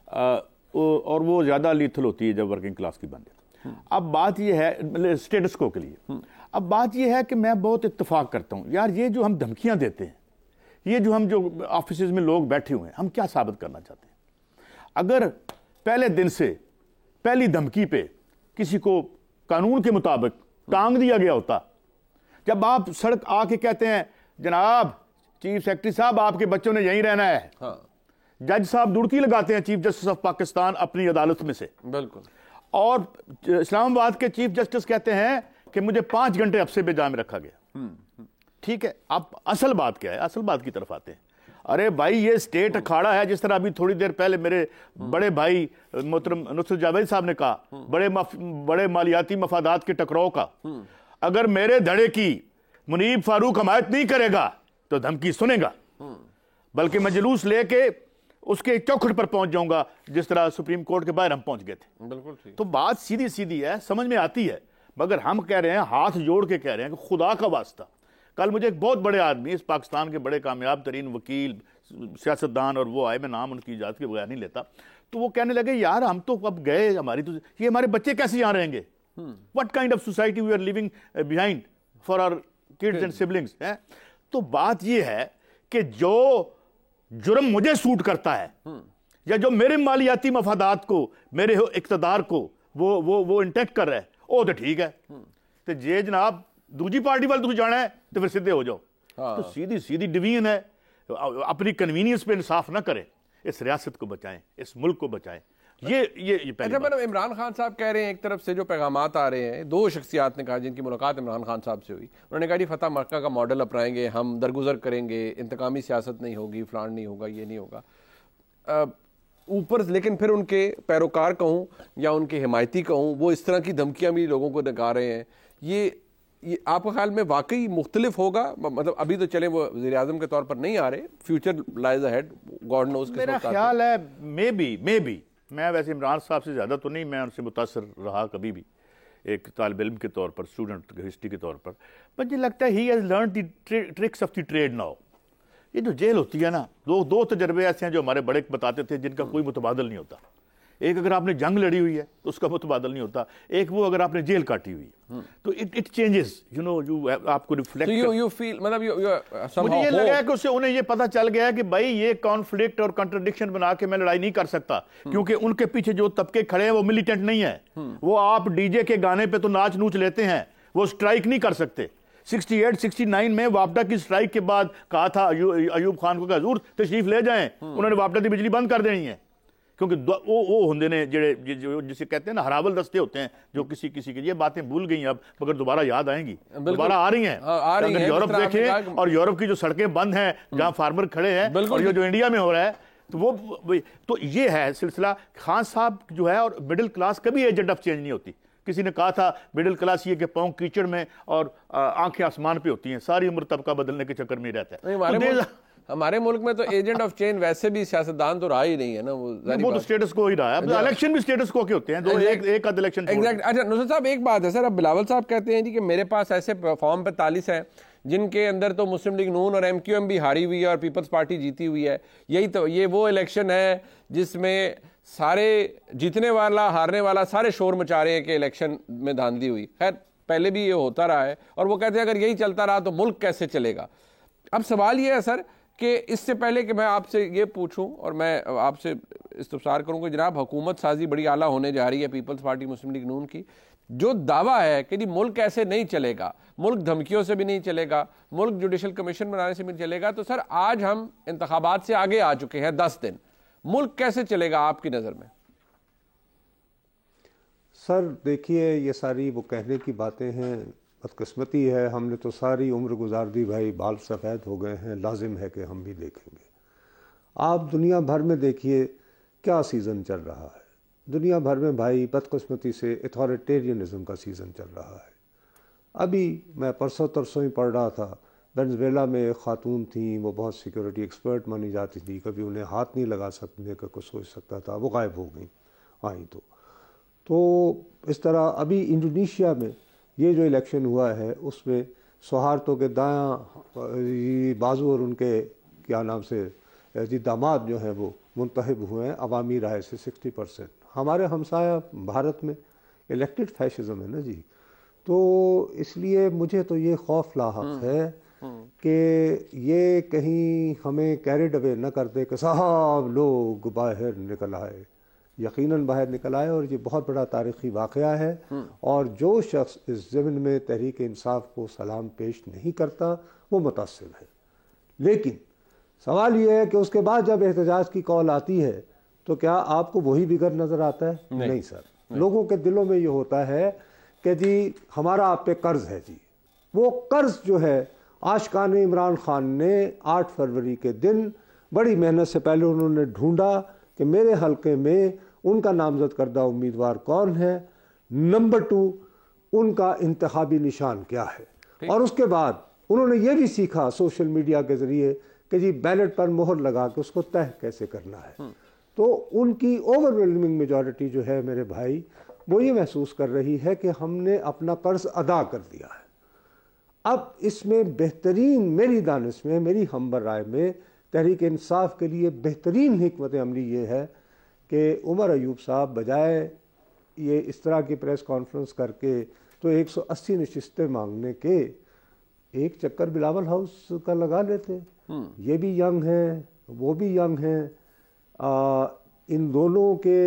اور وہ زیادہ لیتھل ہوتی ہے جب ورکنگ کلاس کی بن جاتی. اب بات یہ ہے اسٹیٹس کو کے لیے, اب بات یہ ہے کہ میں بہت اتفاق کرتا ہوں یار, یہ جو ہم دھمکیاں دیتے ہیں, یہ جو ہم جو آفیسز میں لوگ بیٹھے ہوئے ہیں, ہم کیا ثابت کرنا چاہتے ہیں؟ اگر پہلے دن سے پہلی دھمکی پہ کسی کو قانون کے مطابق ٹانگ دیا گیا ہوتا, جب آپ سڑک آ کے کہتے ہیں جناب چیف سیکرٹری صاحب آپ کے بچوں نے یہیں رہنا ہے, جج صاحب دڑکی لگاتے ہیں چیف جسٹس آف پاکستان اپنی عدالت میں سے, بالکل, اور اسلام آباد کے چیف جسٹس کہتے ہیں کہ مجھے 5 گھنٹے حبسے میں جام رکھا گیا. ٹھیک ہے, اب اصل بات کیا ہے؟ اصل بات کی طرف آتے ہیں. ارے بھائی یہ اسٹیٹ اکھاڑا ہے, جس طرح ابھی تھوڑی دیر پہلے میرے بڑے بھائی محترم نصرت جاوید صاحب نے کہا, بڑے مالیاتی مفادات کے ٹکراؤ کا, اگر میرے دھڑے کی منیب فاروق حمایت نہیں کرے گا تو دھمکی سنے گا, بلکہ میں جلوس لے کے اس کے چوکھٹ پر پہنچ جاؤں گا جس طرح سپریم کورٹ کے باہر ہم پہنچ گئے تھے. بالکل. تو بات سیدھی ہے, سمجھ میں آتی ہے, مگر ہم کہہ رہے ہیں, ہاتھ جوڑ کے کہہ رہے ہیں کہ خدا کا واسطہ, کل مجھے ایک بہت بڑے آدمی, اس پاکستان کے بڑے کامیاب ترین وکیل سیاستدان, اور وہ آئے, میں نام ان کی اجازت کے بغیر نہیں لیتا, تو وہ کہنے لگے یار ہم تو اب گئے, ہماری تو یہ ہمارے بچے کیسے یہاں رہیں گے, what kind of society we are living behind for our kids and siblings. تو بات یہ ہے کہ جو جرم مجھے سوٹ کرتا ہے یا جو میرے مالیاتی مفادات کو, میرے اقتدار کو وہ انٹیکٹ کر رہا ہے, او تو ٹھیک ہے, تو جی جناب دوسری پارٹی والے تم جانا ہے تو پھر سیدھے ہو جاؤ. تو سیدھی ڈویژن ہے, اپنی کنوینئنس پہ انصاف نہ کریں, اس ریاست کو بچائیں, اس ملک کو بچائیں. یہ اچھا میڈم, عمران خان صاحب کہہ رہے ہیں, ایک طرف سے جو پیغامات آ رہے ہیں, 2 شخصیات نے کہا جن کی ملاقات عمران خان صاحب سے ہوئی, انہوں نے کہا جی فتح مکہ کا ماڈل اپنائیں گے, ہم درگزر کریں گے, انتقامی سیاست نہیں ہوگی, فلان نہیں ہوگا, یہ نہیں ہوگا. اوپر لیکن پھر ان کے پیروکار کہوں یا ان کے حمایتی کہوں, وہ اس طرح کی دھمکیاں بھی لوگوں کو دکھا رہے ہیں. یہ آپ کے خیال میں واقعی مختلف ہوگا؟ مطلب ابھی تو چلیں وہ وزیر اعظم کے طور پر نہیں آ رہے, فیوچر لائز اہیڈ, گاڈ نوز. میرا خیال ہے مے بی میں ویسے عمران صاحب سے زیادہ تو نہیں, میں ان سے متاثر رہا کبھی بھی ایک طالب علم کے طور پر, اسٹوڈنٹ ہسٹری کے طور پر, مجھے لگتا ہے he has learned the tricks of the trade now. یہ جو جیل ہوتی ہے نا, 2 تجربے ایسے ہیں جو ہمارے بڑے بتاتے تھے جن کا کوئی متبادل نہیں ہوتا. ایک اگر آپ نے جنگ لڑی ہوئی ہے تو اس کا متبادل نہیں ہوتا, ایک وہ اگر آپ نے جیل کاٹی ہوئی ہے تو اٹ چینجز, آپ کو ریفلیکٹ. مجھے یہ لگا ہے کہ اس سے انہیں یہ پتہ چل گیا ہے کہ بھائی یہ کانفلکٹ اور کنٹرڈکشن بنا کے میں لڑائی نہیں کر سکتا, کیونکہ ان کے پیچھے جو طبقے کھڑے ہیں وہ ملیٹنٹ نہیں ہے, وہ آپ ڈی جے کے گانے پہ تو ناچ نوچ لیتے ہیں, وہ اسٹرائک نہیں کر سکتے. 68-69 میں وابڈا کی اسٹرائک کے بعد کہا تھا ایوب خان کو کہ حضور تشریف لے جائیں, انہوں نے وابڈا کی بجلی بند کر دینی ہے, کیونکہ وہ ہوندے نے جسے کہتے ہیں نا ہراول دستے ہوتے ہیں جو کسی کی, یہ باتیں بھول گئی اب مگر دوبارہ یاد آئیں گی, دوبارہ آ رہی ہیں. اگر یورپ دیکھیں اور یورپ کی جو سڑکیں بند ہیں جہاں فارمر کھڑے ہیں, اور جو انڈیا میں ہو رہا ہے, تو یہ ہے سلسلہ. خان صاحب جو ہے, اور مڈل کلاس کبھی ایجنٹ آف چینج نہیں ہوتی. کسی نے کہا تھا مڈل کلاس یہ کہ پاؤں کیچڑ میں اور آنکھیں آسمان پہ ہوتی ہیں, ساری عمر طبقہ بدلنے کے چکر میں رہتا ہے. ہمارے ملک میں تو ایجنٹ آف چینج ویسے بھی سیاستدان تو رہا ہی نہیں ہے نا, وہ تو سٹیٹس کو ہی رہا ہے. الیکشن بھی سٹیٹس کو کے ہوتے ہیں, ایک آدھ الیکشن. اچھا نصرت صاحب ایک بات ہے سر, اب بلاول صاحب کہتے ہیں جی کہ میرے پاس ایسے فارم 45 ہیں جن کے اندر تو مسلم لیگ نون اور MQM بھی ہاری ہوئی ہے اور پیپلز پارٹی جیتی ہوئی ہے. یہی تو یہ وہ الیکشن ہے جس میں سارے جیتنے والا ہارنے والا سارے شور مچا رہے ہیں کہ الیکشن میں دھاندلی ہوئی. خیر پہلے بھی یہ ہوتا رہا ہے اور وہ کہتے ہیں اگر یہی چلتا رہا تو ملک کیسے چلے گا. اب سوال یہ ہے سر کہ اس سے پہلے کہ میں آپ سے یہ پوچھوں اور میں آپ سے استفسار کروں کہ جناب حکومت سازی بڑی اعلیٰ ہونے جا رہی ہے پیپلز پارٹی مسلم لیگ نون کی, جو دعویٰ ہے کہ جی ملک ایسے نہیں چلے گا, ملک دھمکیوں سے بھی نہیں چلے گا, ملک جوڈیشل کمیشن بنانے سے بھی نہیں چلے گا, تو سر آج ہم انتخابات سے آگے آ چکے ہیں 10 دن, ملک کیسے چلے گا آپ کی نظر میں؟ سر دیکھیے یہ ساری وہ کہنے کی باتیں ہیں, بدقسمتی ہے ہم نے تو ساری عمر گزار دی بھائی, بال سفید ہو گئے ہیں, لازم ہے کہ ہم بھی دیکھیں گے. آپ دنیا بھر میں دیکھیے کیا سیزن چل رہا ہے, دنیا بھر میں بھائی بدقسمتی سے اتھارٹیرینزم کا سیزن چل رہا ہے. ابھی میں پرسوں ترسوں ہی پڑھ رہا تھا, وینزویلا میں ایک خاتون تھیں, وہ بہت سیکیورٹی ایکسپرٹ مانی جاتی تھی, کبھی انہیں ہاتھ نہیں لگا سکنے کا کچھ سوچ سکتا تھا, وہ غائب ہو گئیں آئیں. تو اس طرح ابھی انڈونیشیا میں یہ جو الیکشن ہوا ہے اس میں سہارتو کے دایاں بازو اور ان کے کیا نام سے جی داماد جو ہیں وہ منتخب ہوئے ہیں عوامی رائے سے 60%. ہمارے ہمسایہ بھارت میں الیکٹڈ فیشزم ہے نا جی, تو اس لیے مجھے تو یہ خوف لاحق ہے کہ یہ کہیں ہمیں کیریڈ اوے نہ کر دے کہ صاحب لوگ باہر نکل آئے. یقیناً باہر نکل آئے اور یہ بہت بڑا تاریخی واقعہ ہے, اور جو شخص اس ضمن میں تحریک انصاف کو سلام پیش نہیں کرتا وہ متعصب ہے. لیکن سوال یہ ہے کہ اس کے بعد جب احتجاج کی کال آتی ہے تو کیا آپ کو وہی بگر نظر آتا ہے؟ نہیں سر, لوگوں کے دلوں میں یہ ہوتا ہے کہ جی ہمارا آپ پہ قرض ہے جی. وہ قرض جو ہے عاشقان عمران خان نے 8 فروری کے دن بڑی محنت سے پہلے انہوں نے ڈھونڈا کہ میرے حلقے میں ان کا نامزد کردہ امیدوار کون ہے, نمبر 2 ان کا انتخابی نشان کیا ہے, اور اس کے بعد انہوں نے یہ بھی سیکھا سوشل میڈیا کے ذریعے کہ جی بیلٹ پر مہر لگا کے اس کو طے کیسے کرنا ہے. تو ان کی اوور ویلمنگ میجورٹی جو ہے میرے بھائی وہ یہ محسوس کر رہی ہے کہ ہم نے اپنا قرض ادا کر دیا ہے. اب اس میں بہترین میری دانش میں, میری ہمبر رائے میں, تحریک انصاف کے لیے بہترین حکمت عملی یہ ہے کہ عمر ایوب صاحب بجائے یہ اس طرح کی پریس کانفرنس کر کے تو 180 نشستیں مانگنے کے ایک چکر بلاول ہاؤس کا لگا لیتے. یہ بھی ینگ ہیں, وہ بھی ینگ ہیں, ان دونوں کے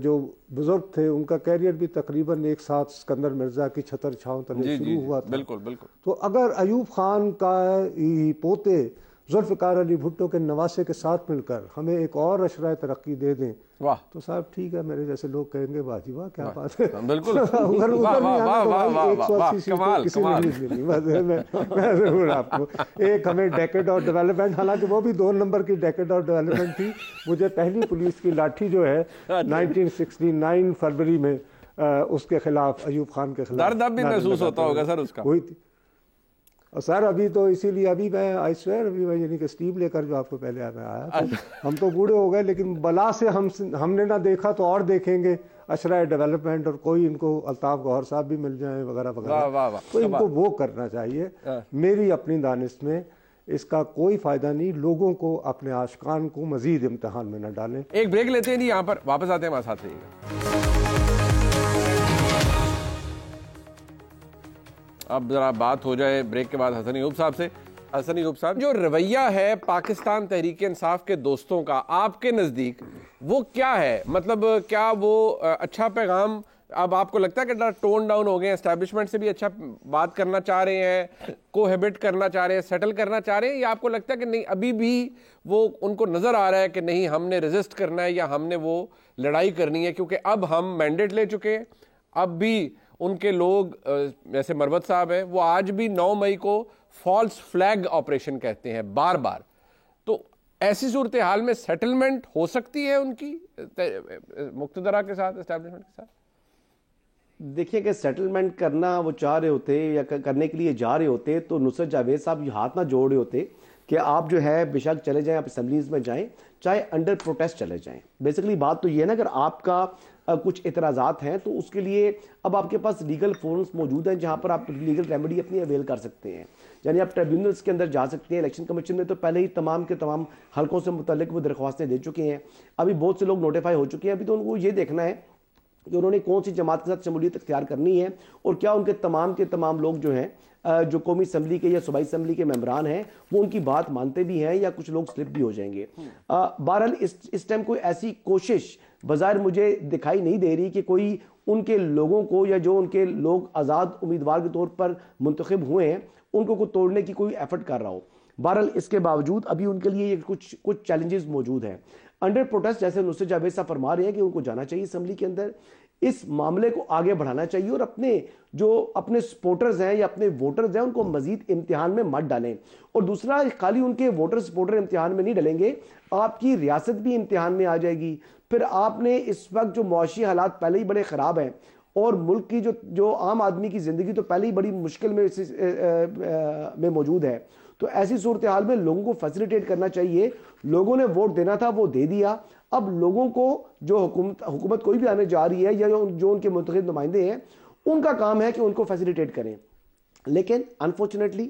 جو بزرگ تھے ان کا کیریئر بھی تقریباً ایک ساتھ اسکندر مرزا کی چھتر چھاؤں تلے شروع ہوا تھا. بالکل. تو اگر ایوب خان کا پوتے ذوالفقار علی بھٹو کے نواسے کے ساتھ مل کر ہمیں ایک اور اشرۂ ترقی دے دیں تو صاحب ٹھیک ہے, میرے جیسے لوگ کہیں گے واہ جی واہ کیا بات ہے, بالکل میں ضرور آپ کو ایک ہمیں ڈیکیڈ اور ڈیولپمنٹ, حالانکہ وہ بھی 2 نمبر کی ڈیکیڈ اور ڈیولپمنٹ تھی. مجھے پہلی پولیس کی لاٹھی جو ہے 1969 فروری میں اس کے خلاف ایوب خان کے خلاف درد اب بھی محسوس ہوتا ہوگا سر اس کا. وہی تھی سر, ابھی تو اسی لیے ابھی میں آئی سویر ابھی میں یعنی کہ اسٹیم لے کر جو آپ کو پہلے آیا ہم تو بوڑھے ہو گئے, لیکن بلا سے ہم نے نہ دیکھا تو اور دیکھیں گے اشرۂ ڈیولپمنٹ, اور کوئی ان کو الطاف گوہر صاحب بھی مل جائیں وغیرہ وغیرہ, تو ان کو وہ کرنا چاہیے. میری اپنی دانش میں اس کا کوئی فائدہ نہیں, لوگوں کو اپنے عاشقان کو مزید امتحان میں نہ ڈالیں. ایک بریک لیتے ہیں جی, یہاں پر واپس آتے ہیں ہمارے ساتھ رہیے گا. اب ذرا بات ہو جائے بریک کے بعد حسن ایوب صاحب سے. حسن ایوب صاحب, جو رویہ ہے پاکستان تحریک انصاف کے دوستوں کا آپ کے نزدیک وہ کیا ہے؟ مطلب کیا وہ اچھا پیغام, اب آپ کو لگتا ہے کہ ٹون ڈاؤن ہو گئے ہیں, اسٹیبلشمنٹ سے بھی اچھا بات کرنا چاہ رہے ہیں, کوہیبٹ کرنا چاہ رہے ہیں, سیٹل کرنا چاہ رہے ہیں, یا آپ کو لگتا ہے کہ نہیں ابھی بھی وہ ان کو نظر آ رہا ہے کہ نہیں ہم نے ریزسٹ کرنا ہے یا ہم نے وہ لڑائی کرنی ہے کیونکہ اب ہم مینڈیٹ لے چکے ہیں؟ اب بھی ان کے لوگ جیسے مروت صاحب ہیں وہ آج بھی 9 مئی کو فالس فلیگ آپریشن کہتے ہیں بار بار. تو ایسی صورتحال میں سیٹلمنٹ ہو سکتی ہے ان کی مقتدرہ کے ساتھ, اسٹیبلشمنٹ کے ساتھ؟ دیکھیے کہ سیٹلمنٹ کرنا وہ چاہ رہے ہوتے یا کرنے کے لیے جا رہے ہوتے تو نصرت جاوید صاحب یہ ہاتھ نہ جوڑ رہے ہوتے کہ آپ جو ہے بے شک چلے جائیں، آپ اسمبلیز میں جائیں، چاہے انڈر پروٹیسٹ چلے جائیں. بیسیکلی بات تو یہ ہے نا، اگر آپ کا کچھ اعتراضات ہیں تو اس کے لیے اب آپ کے پاس لیگل فورمز موجود ہیں جہاں پر آپ لیگل ریمیڈی اپنی اویل کر سکتے ہیں. یعنی آپ ٹریبیونلز کے اندر جا سکتے ہیں. الیکشن کمیشن میں تو پہلے ہی تمام کے تمام حلقوں سے متعلق وہ درخواستیں دے چکے ہیں. ابھی بہت سے لوگ نوٹیفائی ہو چکے ہیں. ابھی تو ان کو یہ دیکھنا ہے کہ انہوں نے کون سی جماعت کے ساتھ شمولیت اختیار کرنی ہے، اور کیا ان کے تمام لوگ جو ہیں جو قومی اسمبلی کے یا صوبائی اسمبلی کے ممبران ہیں وہ ان کی بات مانتے بھی ہیں، یا کچھ لوگ سلپ بھی ہو جائیں گے. بہرحال اس ٹائم کوئی ایسی کوشش بظاہر مجھے دکھائی نہیں دے رہی کہ کوئی ان کے لوگوں کو، یا جو ان کے لوگ آزاد امیدوار کے طور پر منتخب ہوئے ہیں، ان کو توڑنے کی کوئی ایفرٹ کر رہا ہو. بہرحال اس کے باوجود ابھی ان کے لیے کچھ چیلنجز موجود ہیں. انڈر پروٹیسٹ جیسے نصرت جاوید صاحب فرما رہے ہیں کہ ان کو جانا چاہیے اسمبلی کے اندر، اس معاملے کو آگے بڑھانا چاہیے، اور اپنے سپورٹرز ہیں یا اپنے ووٹرز ہیں ان کو مزید امتحان میں مت ڈالیں. اور دوسرا، خالی ان کے سپورٹر امتحان میں نہیں ڈلیں گے، آپ کی ریاست بھی امتحان میں آ جائے گی. پھر آپ نے اس وقت جو معاشی حالات پہلے ہی بڑے خراب ہیں، اور ملک کی جو عام آدمی کی زندگی تو پہلے ہی بڑی مشکل میں موجود ہے، تو ایسی صورتحال میں لوگوں کو فیسیلیٹیٹ کرنا چاہیے. لوگوں نے ووٹ دینا تھا، وہ دے دیا. اب لوگوں کو جو حکومت کوئی بھی آنے جا رہی ہے، یا جو ان کے منتخب نمائندے ہیں، ان کا کام ہے کہ ان کو فیسیلیٹیٹ کریں. لیکن انفارچونیٹلی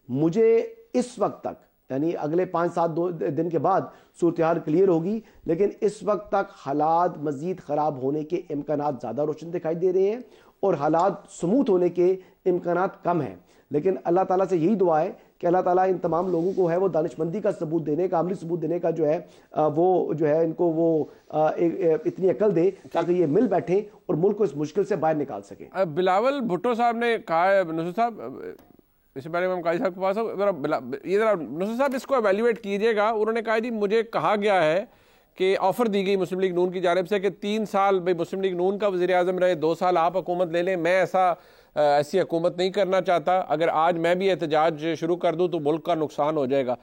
مجھے اس وقت تک، یعنی اگلے 5-7 دن کے بعد صورتحال کلیئر ہوگی، لیکن اس وقت تک حالات مزید خراب ہونے کے امکانات زیادہ روشن دکھائی دے رہے ہیں، اور حالات سموتھ ہونے کے امکانات کم ہیں. لیکن اللہ تعالیٰ سے یہی دعا ہے کہ اللہ تعالیٰ ان تمام لوگوں کو ہے وہ دانش مندی کا ثبوت دینے کا، عملی ثبوت دینے کا جو ہے وہ جو ہے ان کو وہ اتنی عقل دے تاکہ یہ مل بیٹھیں اور ملک کو اس مشکل سے باہر نکال سکیں. بلاول بھٹو صاحب نے کہا ہے، نصرت صاحب اس سے پہلے میں قاضی صاحب کے پاس ہوں، ذرا نصرت صاحب اس کو ایویلیویٹ کیجئے گا. انہوں نے کہا جی مجھے کہا گیا ہے کہ آفر دی گئی مسلم لیگ نون کی جانب سے کہ 3 سال بھائی مسلم لیگ نون کا وزیر اعظم رہے، 2 سال آپ حکومت لے لیں. میں ایسی حکومت نہیں کرنا چاہتا. اگر آج میں بھی احتجاج شروع کر دوں تو ملک کا نقصان ہو جائے گا.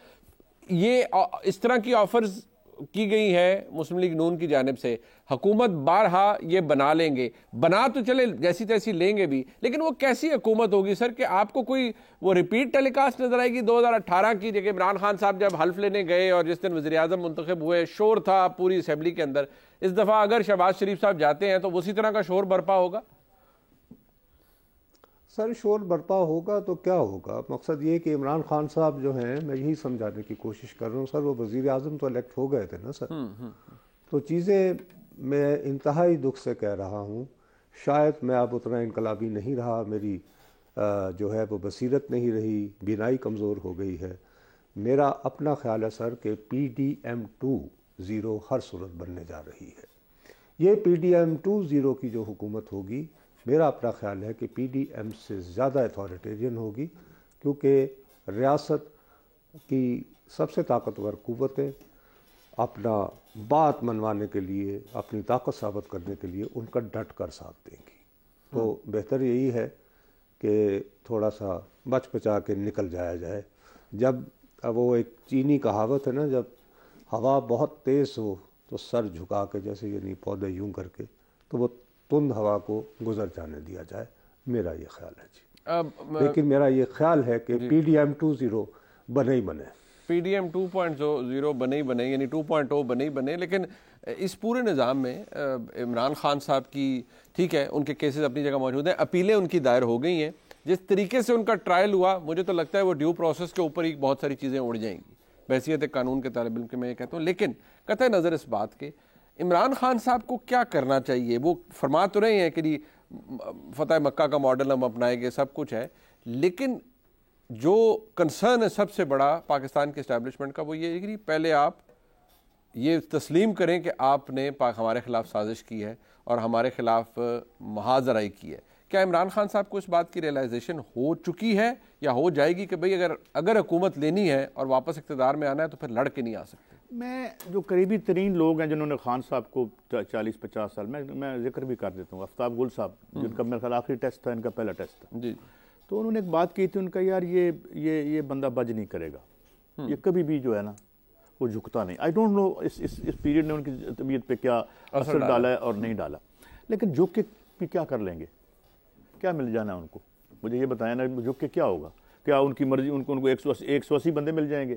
یہ اس طرح کی آفرز کی گئی ہیں مسلم لیگ نون کی جانب سے. حکومت بارہا یہ بنا لیں گے، بنا تو چلے جیسی تیسی لیں گے بھی، لیکن وہ کیسی حکومت ہوگی سر کہ آپ کو کوئی وہ ریپیٹ ٹیلی کاسٹ نظر آئے گی 2018 کی، جگہ عمران خان صاحب جب حلف لینے گئے اور جس دن وزیر اعظم منتخب ہوئے شور تھا پوری اسمبلی کے اندر. اس دفعہ اگر شہباز شریف صاحب جاتے ہیں تو اسی طرح کا شور برپا ہوگا؟ سر شور برپا ہوگا تو کیا ہوگا؟ مقصد یہ کہ عمران خان صاحب جو ہیں، میں یہی سمجھانے کی کوشش کر رہا ہوں سر، وہ وزیر اعظم تو الیکٹ ہو گئے تھے نا سر. تو چیزیں میں انتہائی دکھ سے کہہ رہا ہوں، شاید میں اب اتنا انقلابی نہیں رہا، میری جو ہے وہ بصیرت نہیں رہی، بینائی کمزور ہو گئی ہے. میرا اپنا خیال ہے سر کہ PDM-2-0 ہر صورت بننے جا رہی ہے. یہ PDM-2-0 کی جو حکومت ہوگی، میرا اپنا خیال ہے کہ PDM سے زیادہ اتھارٹیرین ہوگی، کیونکہ ریاست کی سب سے طاقتور قوتیں اپنا بات منوانے کے لیے، اپنی طاقت ثابت کرنے کے لیے ان کا ڈٹ کر ساتھ دیں گی. تو بہتر یہی ہے کہ تھوڑا سا بچ بچا کے نکل جایا جائے. جب وہ ایک چینی کہاوت ہے نا، جب ہوا بہت تیز ہو تو سر جھکا کے، جیسے یعنی پودے یوں کر کے، تو وہ تند ہوا کو گزر جانے دیا جائے. میرا یہ خیال ہے جی. لیکن میرا یہ خیال ہے کہ PDM-2-0 بنے ہی بنے، PDM 2.0 بنے ہی بنے، یعنی 2.0 بنے ہی بنے. لیکن اس پورے نظام میں عمران خان صاحب کی، ٹھیک ہے ان کے کیسز اپنی جگہ موجود ہیں، اپیلیں ان کی دائر ہو گئی ہیں. جس طریقے سے ان کا ٹرائل ہوا، مجھے تو لگتا ہے وہ ڈیو پروسیس کے اوپر ہی بہت ساری چیزیں اڑ جائیں گی بحیثیت قانون کے طالب علم کے. میں یہ کہتا ہوں، لیکن قطع نظر اس بات کے عمران خان صاحب کو کیا کرنا چاہیے. وہ فرما تو رہے ہیں کہ فتح مکہ کا ماڈل ہم اپنائیں گے، سب کچھ ہے، لیکن جو کنسرن ہے سب سے بڑا پاکستان کے اسٹیبلشمنٹ کا، وہ یہ ہے کہ پہلے آپ یہ تسلیم کریں کہ آپ نے ہمارے خلاف سازش کی ہے اور ہمارے خلاف محاذ آرائی کی ہے. کیا عمران خان صاحب کو اس بات کی ریلائزیشن ہو چکی ہے یا ہو جائے گی کہ بھئی اگر حکومت لینی ہے اور واپس اقتدار میں آنا ہے تو پھر لڑ کے نہیں آ سکتے؟ میں جو قریبی ترین لوگ ہیں جنہوں نے خان صاحب کو 40-50 سال، میں ذکر بھی کر دیتا ہوں، آفتاب گل صاحب جن کا میرا خیال آخری ٹیسٹ تھا، ان کا پہلا ٹیسٹ تھا جی. تو انہوں نے ایک بات کی تھی، ان کا یار یہ بندہ بج نہیں کرے گا، یہ کبھی بھی جو ہے نا وہ جھکتا نہیں. I don't know us period نے ان کی طبیعت پہ کیا اثر ڈالا ہے اور نہیں ڈالا، لیکن جھک کے بھی کیا کر لیں گے؟ کیا مل جانا ہے ان کو؟ مجھے یہ بتایا نا، جھک کے کیا ہوگا؟ کیا ان کی مرضی، ان کو 180 بندے مل جائیں گے؟